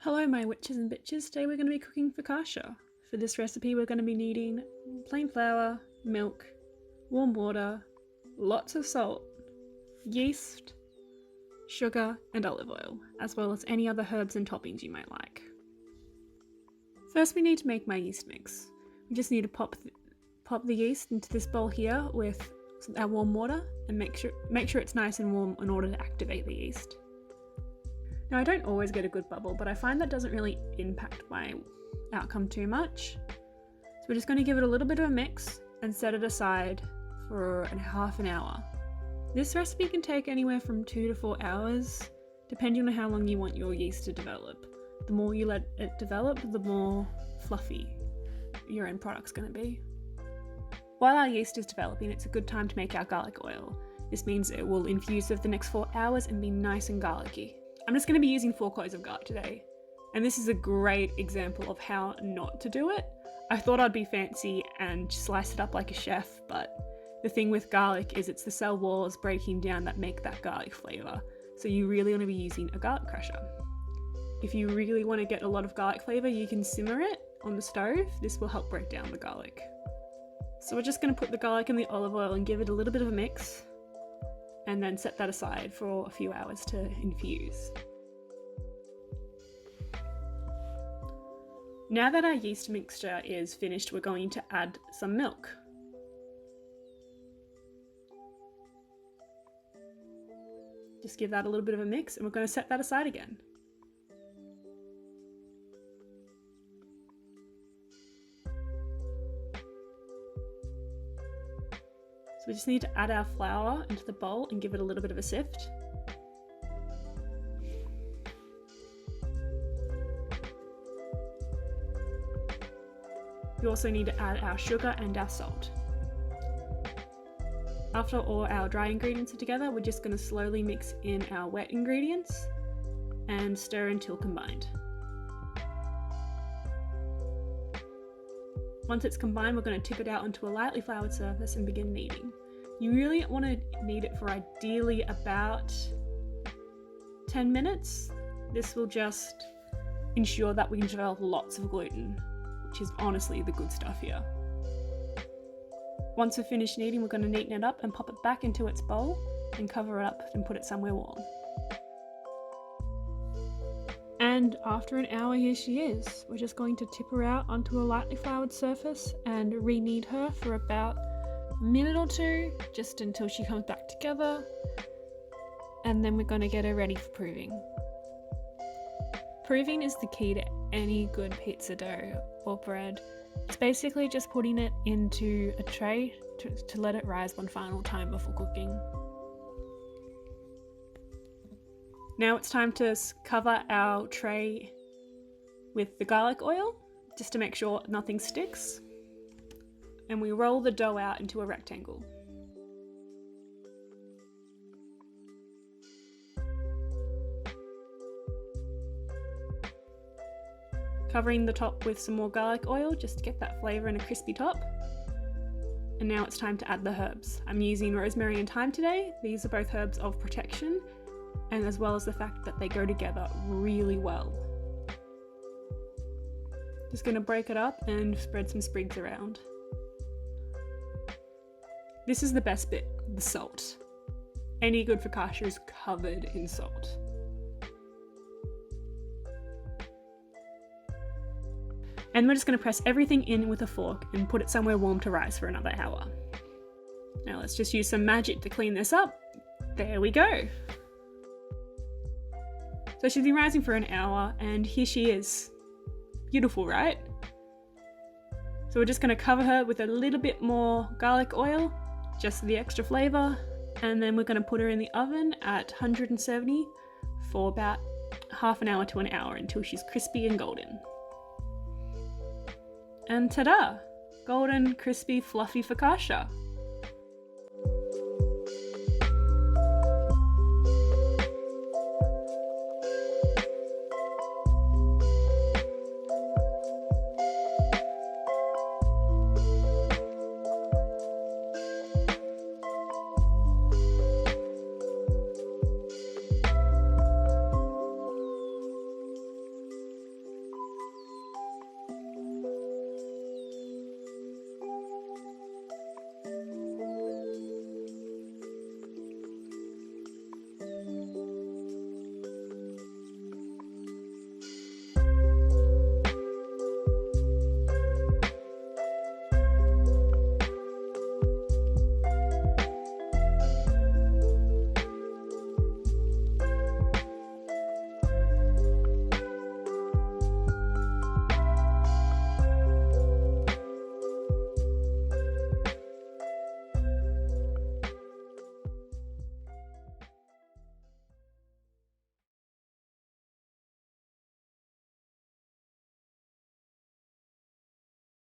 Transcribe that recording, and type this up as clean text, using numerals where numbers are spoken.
Hello my witches and bitches, today we're going to be cooking focaccia. For this recipe we're going to be needing plain flour, milk, warm water, lots of salt, yeast, sugar and olive oil, as well as any other herbs and toppings you might like. First we need to make my yeast mix. We just need to pop the yeast into this bowl here with our warm water and make sure it's nice and warm in order to activate the yeast. Now I don't always get a good bubble, but I find that doesn't really impact my outcome too much. So we're just going to give it a little bit of a mix and set it aside for half an hour. This recipe can take anywhere from 2 to 4 hours, depending on how long you want your yeast to develop. The more you let it develop, the more fluffy your end product's going to be. While our yeast is developing, it's a good time to make our garlic oil. This means it will infuse over the next 4 hours and be nice and garlicky. I'm just going to be using 4 cloves of garlic today, and this is a great example of how not to do it. I thought I'd be fancy and slice it up like a chef, but the thing with garlic is it's the cell walls breaking down that make that garlic flavour, so you really want to be using a garlic crusher. If you really want to get a lot of garlic flavour, you can simmer it on the stove. This will help break down the garlic. So we're just going to put the garlic in the olive oil and give it a little bit of a mix, and then set that aside for a few hours to infuse. Now that our yeast mixture is finished, we're going to add some milk. Just give that a little bit of a mix and we're going to set that aside again. So we just need to add our flour into the bowl and give it a little bit of a sift. We also need to add our sugar and our salt. After all our dry ingredients are together, we're just going to slowly mix in our wet ingredients and stir until combined. Once it's combined, we're going to tip it out onto a lightly floured surface and begin kneading. You really want to knead it for ideally about 10 minutes. This will just ensure that we can develop lots of gluten, which is honestly the good stuff here. Once we've finished kneading, we're going to neaten it up and pop it back into its bowl and cover it up and put it somewhere warm. And after an hour, here she is. We're just going to tip her out onto a lightly floured surface and re-knead her for about a minute or two, just until she comes back together. And then we're going to get her ready for proving. Proving is the key to any good pizza dough or bread. It's basically just putting it into a tray to let it rise one final time before cooking. Now it's time to cover our tray with the garlic oil, just to make sure nothing sticks. And we roll the dough out into a rectangle. Covering the top with some more garlic oil just to get that flavour and a crispy top. And now it's time to add the herbs. I'm using rosemary and thyme today. These are both herbs of protection, and as well as the fact that they go together really well. Just going to break it up and spread some sprigs around. This is the best bit, the salt. Any good focaccia is covered in salt. And we're just going to press everything in with a fork and put it somewhere warm to rise for another hour. Now let's just use some magic to clean this up. There we go. So she's been rising for an hour and here she is. Beautiful, right? So we're just going to cover her with a little bit more garlic oil, just for the extra flavour, and then we're going to put her in the oven at 170 for about half an hour to an hour until she's crispy and golden. And ta-da! Golden, crispy, fluffy focaccia.